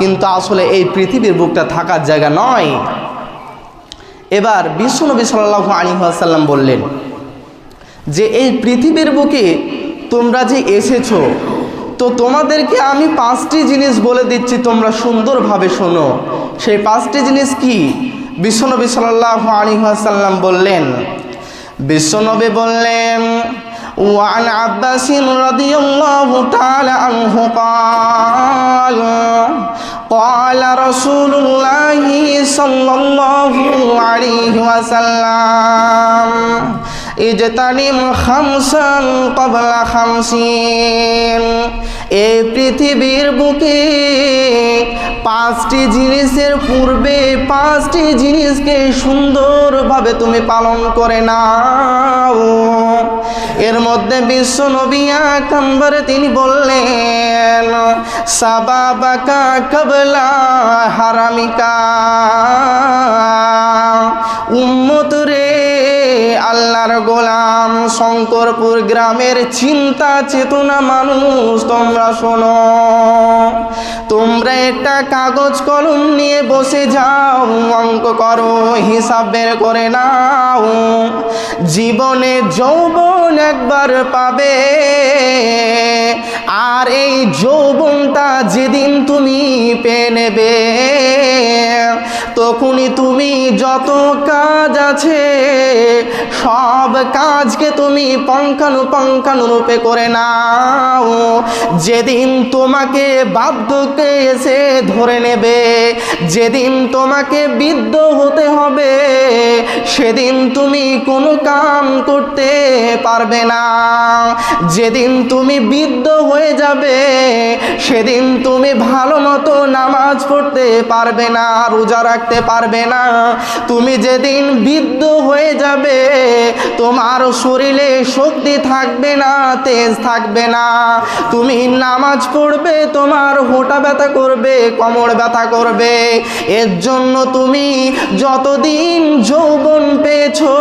কিন্তু আসলে এই পৃথিবীর বুকটা থাকার জায়গা নয়। এবার বিশ্বনবী সাল্লাল্লাহু আলাইহি ওয়াসাল্লাম বললেন যে এই পৃথিবীর বুকে তোমরা যে এসেছো, তো তোমাদেরকে আমি 5টি জিনিস বলে দিচ্ছি, তোমরা সুন্দরভাবে শোনো। সেই 5টি জিনিস কি? বিশ্বনবী সাল্লাল্লাহু আলাইহি ওয়াসাল্লাম বললেন, বিশ্বনবী বললেন, وعن عباس رضي الله تعالى عنه قال قال رسول الله صلى الله عليه وسلم اجتنب خمسا قبل خمسين। এই পৃথিবীর বুকে 5টি জিনিসের পূর্বে 5টি জিনিসকে সুন্দরভাবে তুমি পালন করে নাও। এর মধ্যে বিশ্ব নবী এক নম্বরে তিনি বললেন, সাবাবাকা কাবলা হারামিকা। উম্মত রে, আল্লাহর গোলাম, শঙ্করপুর গ্রামের চিন্তা চেতনা মানুষ, তোমরা শোনো। তোমরা একটা কাগজ কলম নিয়ে বসে যাও, অঙ্ক করো, হিসাব বের করে নাও। জীবনে যৌবন একবার পাবে, আর এই যৌবনটা যেদিন তুমি পেয়ে নেবে, তখনই তুমি যত কাজ আছে সব কাজকে তুমি পুঙ্খানুপুঙ্খানুরূপে করে নাও। যেদিন তোমাকে বার্ধক্যে এসে ধরে নেবে, যেদিন তোমাকে বৃদ্ধ হতে হবে, সেদিন তুমি কোনো কাম করতে পারবে না। যেদিন তুমি বৃদ্ধ হয়ে যাবে, সেদিন তুমি ভালো মতো নামাজ পড়তে পারবে না, রোজা রাখতে পারবে না। তুমি যেদিন বৃদ্ধ হয়ে যাবে, তোমার শরীরে শক্তি থাকবে না, তেজ থাকবে না। তুমি নামাজ পড়বে, তোমার হোঁটা ব্যথা করবে, কোমর ব্যথা করবে। এর জন্য তুমি যতদিন যৌবন পেয়েছো,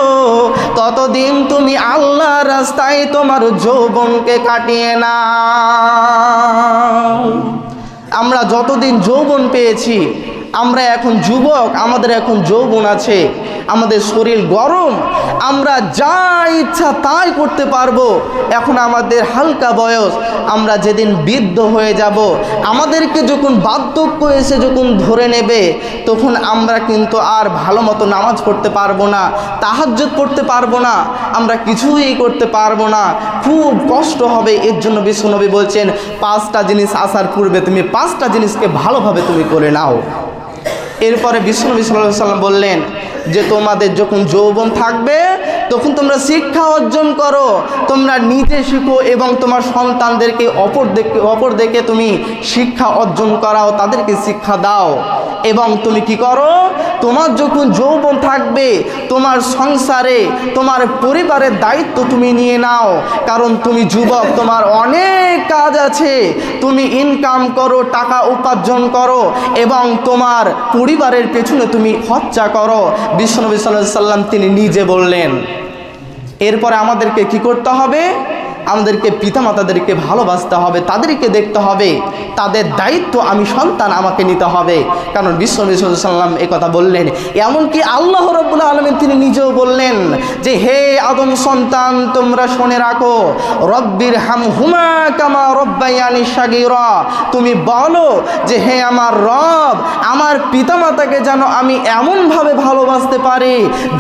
ততদিন তুমি আল্লাহর রাস্তায় তোমার যৌবনকে কাটিয়ে নাও। আমরা যতদিন যৌবন পেয়েছি, আমরা এখন যুবক, আমাদের এখন যৌবন আছে, আমাদের শরীর গরম, আমরা যা ইচ্ছা তাই করতে পারবো। এখন আমাদের হালকা বয়স, আমরা যেদিন বৃদ্ধ হয়ে যাব, আমাদেরকে যখন বার্ধক্য এসে যখন ধরে নেবে, তখন আমরা কিন্তু আর ভালো মতো নামাজ পড়তে পারবো না, তাহাজ্জুদ পড়তে পারবো না, আমরা কিছুই করতে পারবো না, খুব কষ্ট হবে। এর জন্য বিশ্বনবী বলছেন, 5টা জিনিস আসার পূর্বে তুমি 5টা জিনিসকে ভালোভাবে তুমি করে নাও। এরপরে বিশ্বনবী সাল্লাল্লাহু আলাইহি ওয়াসাল্লাম বললেন যে তোমাদের যখন যৌবন থাকবে, তখন তোমরা শিক্ষা অর্জন করো, তোমরা নিজে শিখো এবং তোমার সন্তানদেরকে অপর দেখে তুমি শিক্ষা অর্জন করাও, তাদেরকে শিক্ষা দাও। এবং তুমি কি করো, তোমার যখন যৌবন থাকবে, তোমার সংসারে তোমার পরিবারের দায়িত্ব তুমি নিয়ে নাও। কারণ তুমি যুবক, তোমার অনেক কাজ আছে, তুমি ইনকাম করো, টাকা উপার্জন করো এবং তোমার পরিবারের পেছনে তুমি খরচা করো। বিশ্বনবী সাল্লাল্লাহু আলাইহি ওয়াসাল্লাম তিনি নিজে বললেন। এরপরে আমাদেরকে কি করতে হবে? আমাদেরকে পিতামাতাদেরকে ভালোবাসতে হবে, তাদেরকে দেখতে হবে, তাদের দায়িত্ব আমি সন্তান আমাকে নিতে হবে। কারণ বিশ্বনবী সাল্লাল্লাহু আলাইহি ওয়াসাল্লাম একথা বললেন। এমনকি আল্লাহ রাব্বুল আলামিন তিনি নিজেও বললেন যে, হে আদম সন্তান, তোমরা শুনে রাখো, রব্বির হামহুমা কামা রব্বায়ানি সাগীরা। তুমি বলো যে, হে আমার রব, আমার পিতামাতাকে যেন আমি এমনভাবে ভালোবাসতে পারি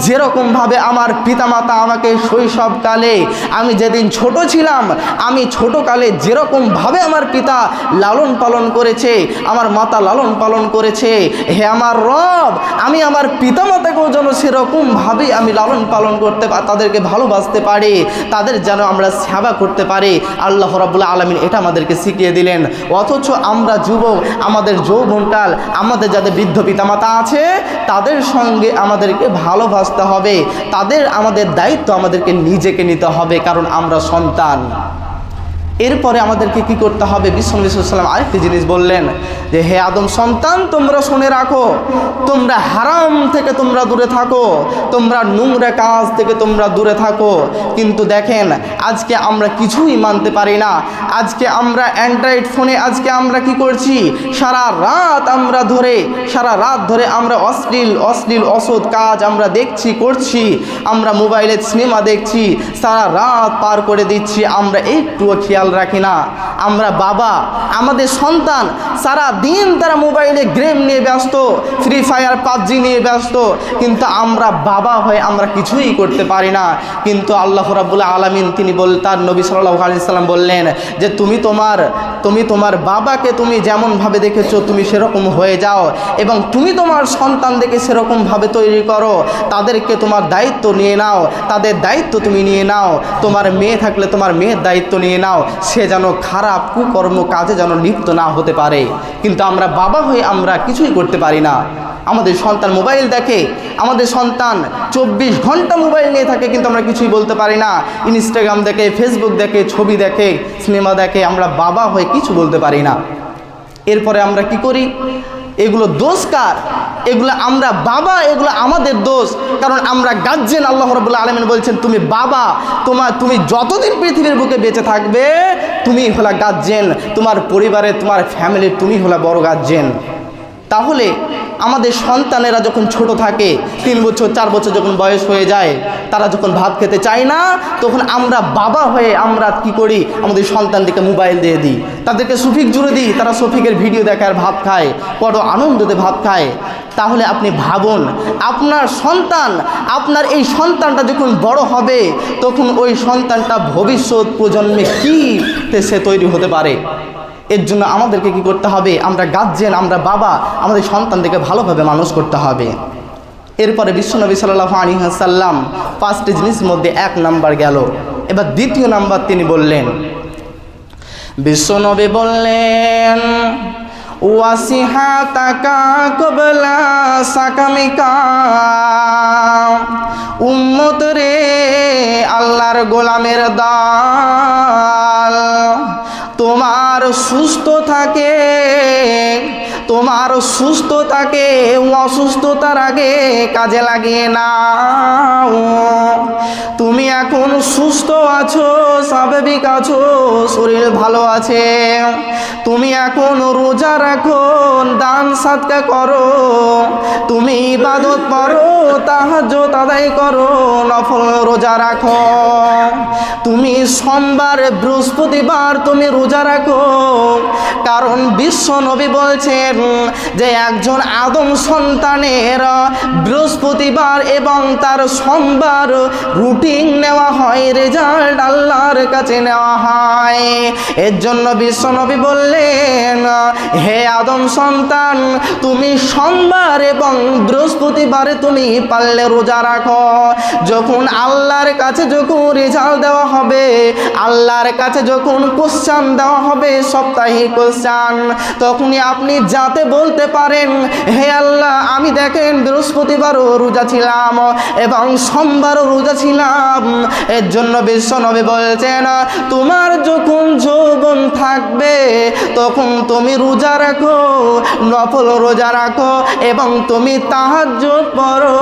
যেরকমভাবে আমার পিতামাতা আমাকে শৈশবকালে, আমি যেদিন ছোট ছিলাম, আমি ছোটকালে যেরকমভাবে আমার পিতা লালন পালন করেছে, আমার মাতা লালন পালন করেছে, হে আমার রব, আমি আমার পিতামাতাকেও যেন সেরকমভাবেই আমি লালন পালন করতে, তাদেরকে ভালোবাসতে পারি, তাদের যেন আমরা সেবা করতে পারি। আল্লাহ রাব্বুল আলামিন এটা আমাদেরকে শিখিয়ে দিলেন। অথচ আমরা যুবক, আমাদের যৌবনকাল, আমাদের যাদের বৃদ্ধ পিতামাতা আছে, তাদের সঙ্গে আমাদেরকে ভালোবাসতে হবে, আমাদের দায়িত্ব আমাদেরকে নিজেকে নিতে হবে, কারণ আমরা সন্তান। এরপরে আমাদেরকে কি করতে হবে? বিশ্বনবী সাল্লাল্লাহু আলাইহি ওয়াসাল্লাম আরেকটি জিনিস বললেন যে হে আদম সন্তান, তোমরা শুনে রাখো, তোমরা হারাম থেকে তোমরা দূরে থাকো, তোমরা নোংরা কাজ থেকে তোমরা দূরে থাকো। কিন্তু দেখেন আজকে আমরা কিছুই মানতে পারি না। আজকে আমরা অ্যান্ড্রয়েড ফোনে আজকে আমরা কি করছি, সারা রাত ধরে আমরা অশ্লীল অসৎ কাজ আমরা দেখছি, করছি। আমরা মোবাইলে সিনেমা দেখছি, সারা রাত পার করে দিচ্ছি, আমরা একটুও খেয়াল রাখি না। আমরা বাবা, আমাদের সন্তান সারা দিন তারা মোবাইলে গেম নিয়ে ব্যস্ত, ফ্রি ফায়ার পাবজি নিয়ে ব্যস্ত, কিন্তু আমরা বাবা হয়ে আমরা কিছুই করতে পারি না। কিন্তু আল্লাহ রাব্বুল আলামিন তিনি তার নবী সাল্লাল্লাহু আলাইহি সাল্লাম বললেন যে তুমি তোমার বাবাকে তুমি যেমনভাবে দেখেছো তুমি সেরকম হয়ে যাও, এবং তুমি তোমার সন্তানদেরকে সেরকমভাবে তৈরি করো, তাদেরকে তোমার দায়িত্ব নিয়ে নাও, তাদের দায়িত্ব তুমি নিয়ে নাও। তোমার মেয়ে থাকলে তোমার মেয়ের দায়িত্ব নিয়ে নাও, সে যেন খারাপ কুকর্ম কাজে যেন লিপ্ত না হতে পারে। কিন্তু আমরা বাবা হয়ে আমরা কিছুই করতে পারি না। আমাদের সন্তান মোবাইল দেখে, আমাদের সন্তান 24 ঘন্টা মোবাইল নিয়ে থাকে, কিন্তু আমরা কিছুই বলতে পারি না। ইনস্টাগ্রাম দেখে, ফেসবুক দেখে, ছবি দেখে, সিনেমা দেখে, আমরা বাবা হয়ে কিছু বলতে পারি না। এরপরে আমরা কি করি? এগুলো দোষ কার? এগুলো আমরা বাবা, এগুলো আমাদের দোষ। কারণ আমরা গার্জিয়ান। আল্লাহ রাব্বুল আলামিন বলছেন তুমি বাবা, তুমি যতদিন পৃথিবীর বুকে বেঁচে থাকবে তুমি হলা গার্জিয়ান, তোমার পরিবারে তোমার ফ্যামিলির তুমি হলা বড় গার্জিয়ান। তাহলে আমাদের সন্তানেরা যখন ছোট থাকে, 3 বছর 4 বছর যখন বয়স হয়ে যায়, তারা যখন ভাত খেতে চায় না, তখন আমরা বাবা হয়ে আমরা কি করি? আমাদের সন্তানদেরকে মোবাইল দিয়ে দিই, তাদেরকে সফিক জুড়ে দিই, তারা সফিকের ভিডিও দেখে আর ভাত খায়, বড় আনন্দতে ভাত খায়। তাহলে আপনি ভাবুন, আপনার এই সন্তানটা যখন বড় হবে, তখন ওই সন্তানটা ভবিষ্যৎ প্রজন্মে কি সে তৈরি হতে পারে। এর জন্য আমাদেরকে কি করতে হবে? আমরা গার্জিয়ান, আমরা বাবা, আমাদের সন্তানদেরকে ভালোভাবে মানুষ করতে হবে। এরপরে বিশ্বনবী সাল্লাল্লাহু আলাইহি ওয়াসাল্লাম 5টি জিনিসের মধ্যে 1 নাম্বার গেল। এবার 2য় নাম্বার তিনি বললেন, বিশ্বনবী বললেন ওয়াসিহাতাকা ক্বাবলা সাকামিকা, উম্মত রে আল্লাহর গোলামের দল, তোমার সুস্থতাকে অসুস্থতার আগে কাজে লাগিয়ে নাও। তুমি এখন সুস্থ আছো, স্বাভাবিক আছো, শরীর ভালো আছে, তুমি এখন রোজা রাখো, দান সাদকা করো, তুমি ইবাদত করো, তাহাজ্জুদ আদায় করো, নফল রোজা রাখো, তুমি সোমবার বৃহস্পতিবার তুমি রোজা রাখো। কারণ বিশ্ব নবী বলছেন যে একজন আদম সন্তানের বৃহস্পতিবার এবং তার সোমবার রুটিন নেওয়া হয়, রেজাল্ট আল্লাহর কাছে নেওয়া হয়। এর জন্য বিশ্ব নবী বললেন, হে আদম সন্তান, তুমি সোমবার এবং বৃহস্পতিবারে তুমি পারলে রোজা রাখো। যখন আল্লাহর কাছে যখন রেজাল্ট দেওয়া হবে, আল্লাহর কাছে যখন কোশ্চেন দেওয়া হবে, সাপ্তাহিক কোশ্চেন, তখনই আপনি যাতে বলতে পারেন, হে আল্লাহ, আমি দেখেন বৃহস্পতিবারও রোজা ছিলাম এবং সোমবারও রোজা ছিলাম। এর জন্য বিশ্ব নবী বলছেন, তোমার যখন যৌবন থাকবে তখন তুমি রোজা রাখো, নফল রোজা রাখো, এবং তুমি তাহাজ্জুদ পড়ো,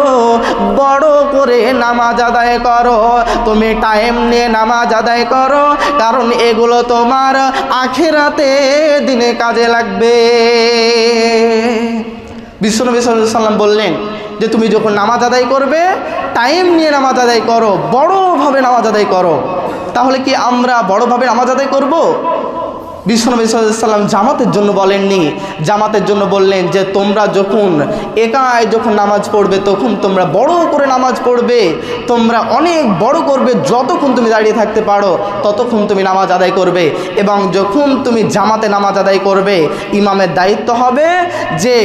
বড় করে নামাজ আদায় করো, তুমি টাইম নিয়ে নামাজ আদায় করো, কারণ এগুলো তোমার আখিরাতে দিনে কাজে লাগবে। বিশ্বনবী সাল্লাল্লাহু আলাইহি ওয়াসাল্লাম বললেন যে তুমি যখন নামাজ আদায় করবে, টাইম নিয়ে নামাজ আদায় করো, বড়ভাবে নামাজ আদায় করো। তাহলে কি আমরা বড়ভাবে নামাজ আদায় করব? বিশ্বনবী সাল্লাল্লাহু আলাইহি ওয়াসাল্লাম জামাতের জন্য বলেননি, জামাতের জন্য বললেন যে তোমরা যখন একাই যখন নামাজ পড়বে তখন তোমরা বড় করে নামাজ পড়বে, তোমরা অনেক বড় করবে, যতক্ষণ তুমি দাঁড়িয়ে থাকতে পারো ততক্ষণ তুমি নামাজ আদায় করবে। এবং যখন তুমি জামাতে নামাজ আদায় করবে, ইমামের দায়িত্ব হবে যে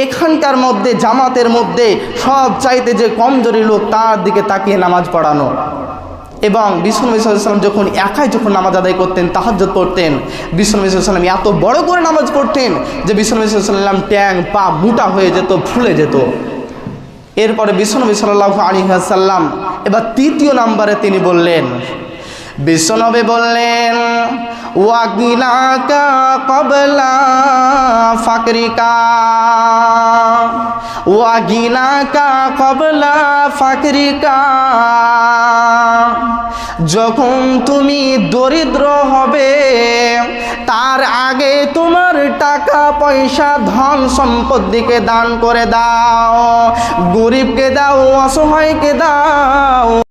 এখানকার মধ্যে জামাতের মধ্যে সব চাইতে যে কমজোরি লোক তার দিকে তাকিয়ে নামাজ পড়ানো। এবং বিশ্বনবী সাল্লাল্লাহু আলাইহি ওয়াসাল্লাম যখন একাই যখন নামাজ আদায় করতেন, তাহাজ্জুদ পড়তেন, বিশ্বনবী সাল্লাল্লাহু আলাইহি ওয়াসাল্লাম এত বড় করে নামাজ পড়তেন যে বিশ্বনবী সাল্লাল্লাহু আলাইহি ওয়াসাল্লাম ট্যাং পা মোটা হয়ে যেত, ফুলে যেত। এরপরে বিশ্বনবী সাল্লাল্লাহু আলাইহি ওয়াসাল্লাম এবার 3য় নম্বরে তিনি বললেন, বিশ্বনবী বললেন ওয়াগিনাকা ক্বাবলা ফাকরিকা, ওয়াগিনাকা ক্বাবলা ফাকরিকা। যখন তুমি দরিদ্র হবে তার আগে তোমার টাকা পয়সা ধন সম্পত্তিকে দান করে দাও, গরিবকে দাও, অসহায়কে দাও।